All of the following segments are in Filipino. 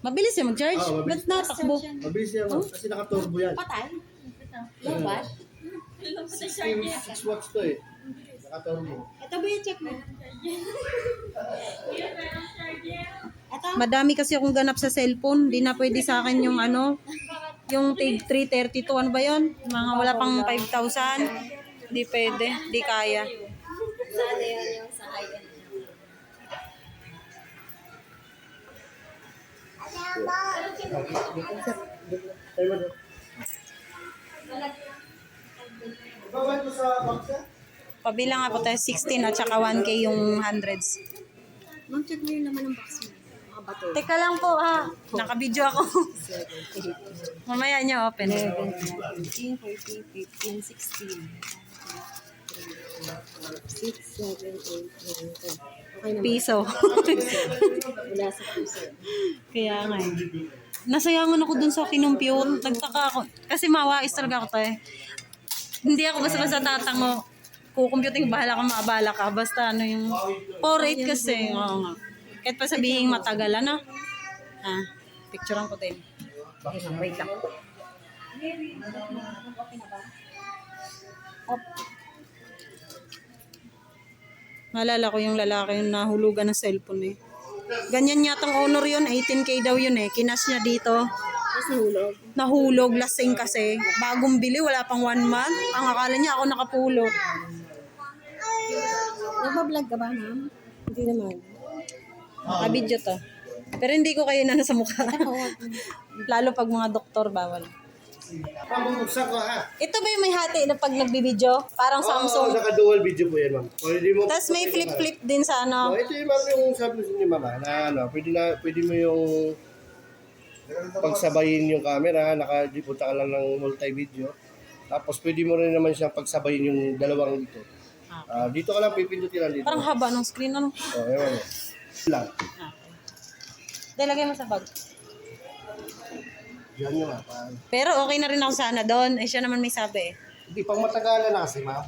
Mabilis yan mag-charge? Oo, mabilis. Ba't natakbo? Mabilis yan, ma'am. Kasi naka-turbo yan. Patay? Lobat? 6 watts to eh. Naka-turbo. Ito ba yung check mo? Ito? Madami kasi akong ganap sa cellphone. Di na pwede sa akin yung ano, yung TIG 332. Ano ba yun? Mga wala pang 5,000. Di pwede. Di kaya. Sana yun yung sa high-end. Babay ko sa box yan? Pabilang nga po tayo 16 at saka 1K yung hundreds. Ma'am, check mo yung naman ng box mo. Mga bato. Teka lang po ha. Nakabidyo ako. Mamaya niyo open. 11, 13, 14, 15, 16. 6, 7, 8, 9, 10. Okay naman. Piso. Wala sa puso. Kaya nga eh. Nasayangan ako dun sa kinumpute. Nagtaka ako. Kasi mawais talaga ako tayo. Hindi ako basta-basta tatango. Kukumputing bahala ka, maabala ka. Basta ano yung 4-8 kasi. Oo nga. Kahit pa sabihin matagal, ano? Ah, picturean ko din. Wait lang. Op. Naalala ko yung lalaki yung nahulugan ng cellphone eh. Ganyan yatang honor yun, 18K daw yun eh. Kinas niya dito. Tapos nahulog. Nahulog, lasing kasi. Bagong bili, wala pang 1 month. Ang akala niya ako nakapulot. Nagbablog ka ba, ma'am? Hindi naman. Nakabidyo to. Pero hindi ko kayo nasa mukha. Lalo pag mga doktor, bawal. Pabubuksan ko ha. Ito ba yung may hati na pag nagbibidyo? Parang Oo, Samsung. naka-dual video po yan, ma'am. Pwede mo. Tapos may flip-flip din sa ano. Ito yung ma'am yung sabi ni mama na ano, pwede mo yung pagsabayin yung camera, naka-dipunta ka lang ng multi-video. Tapos pwede mo rin naman siyang pagsabayin yung dalawang dito. Dito ka lang pipindutin lang dito. Parang haba ng screen, ano? Ewan mo. Lang. Lagay mo sa bag. Yan yun nga. Pero okay na rin ako sana doon. Eh, siya naman may sabi eh. Hindi, pang matagalan na kasi, ma'am.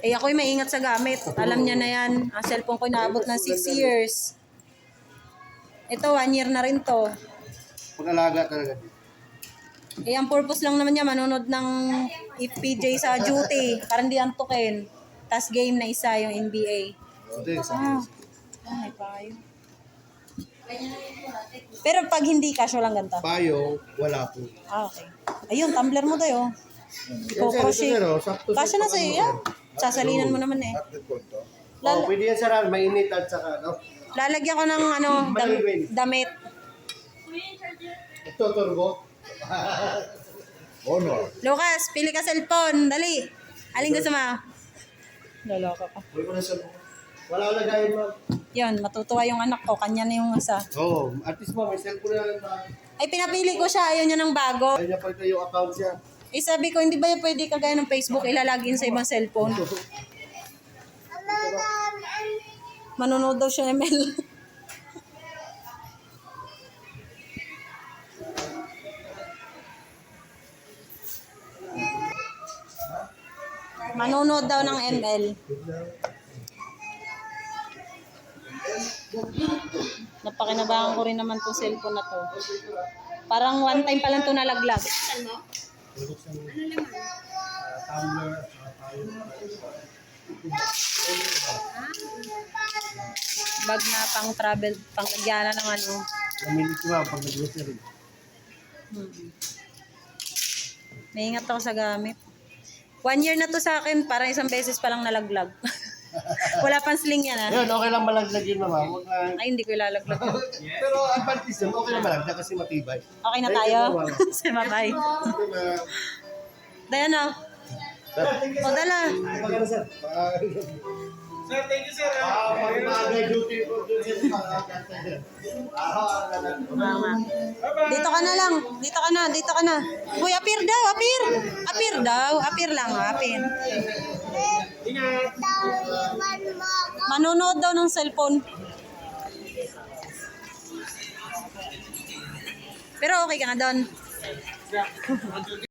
Eh, ako'y maingat sa gamit. Alam niya na yan. Ang cellphone ko inaabot ng 6 years. Ito, 1 year na rin to. Pag-alaga talaga. Eh, ang purpose lang naman niya, manonood ng FPJ sa duty. Para hindi antukin. Tapos game na isa, yung NBA. Ito yung Ah, may payo. Pero pag hindi cash, walang ganito. payo, wala po. Ah, okay. Ayun, tumbler mo tayo. Ito, sakto. Kasya na sa'yo yan. Sasalinan mo naman eh. Oh, pwede yan sa mainit at saka, no? Lalagyan ko ng ano, damit. Ito, turbo. Honor. Lucas, pili ka cellphone. Dali. Aling gusto mo? Lalaka ka. Wala lagayin, ma'am. Yun, matutuwa yung anak ko. Kanya na yung isa. Oo, at least ma'am, may cellphone na lang ba? Ay, pinapili ko siya. Ayaw niya ng bago. Ayaw niya pa ito yung account niya. Eh, sabi ko, hindi ba yung pwede kagaya ng Facebook ilalagin sa ibang cellphone? Manonood daw siya ML. Manonood daw ng ML. Napakinabangan ko rin naman itong cellphone na to. Parang one time pa lang ito nalaglag. Tumbler, Bag na pang travel, pang nagyana ng ano. namili ko nga pag nag-grocery. Naingat ako sa gamit. 1 year na to sa akin, parang isang beses pa lang nalaglag. Wala pang sling yan ah. Yun, okay lang malaglag yun, ma'am. Huwag na... Ay, hindi ko ilalaglag. Pero advantage yun, okay lang malaglag kasi matibay. Okay na tayo? Say bye-bye. Dayan na. O, dala. Magkano, sir? Sir, thank you, sir. Pag-magay duty po dun, sir. Dito ka na lang. Dito ka na. Dito ka na. Uy, appear daw. Appear. Appear daw. Appear lang. Appear. Manonood daw ng cellphone. Pero okay ka na doon.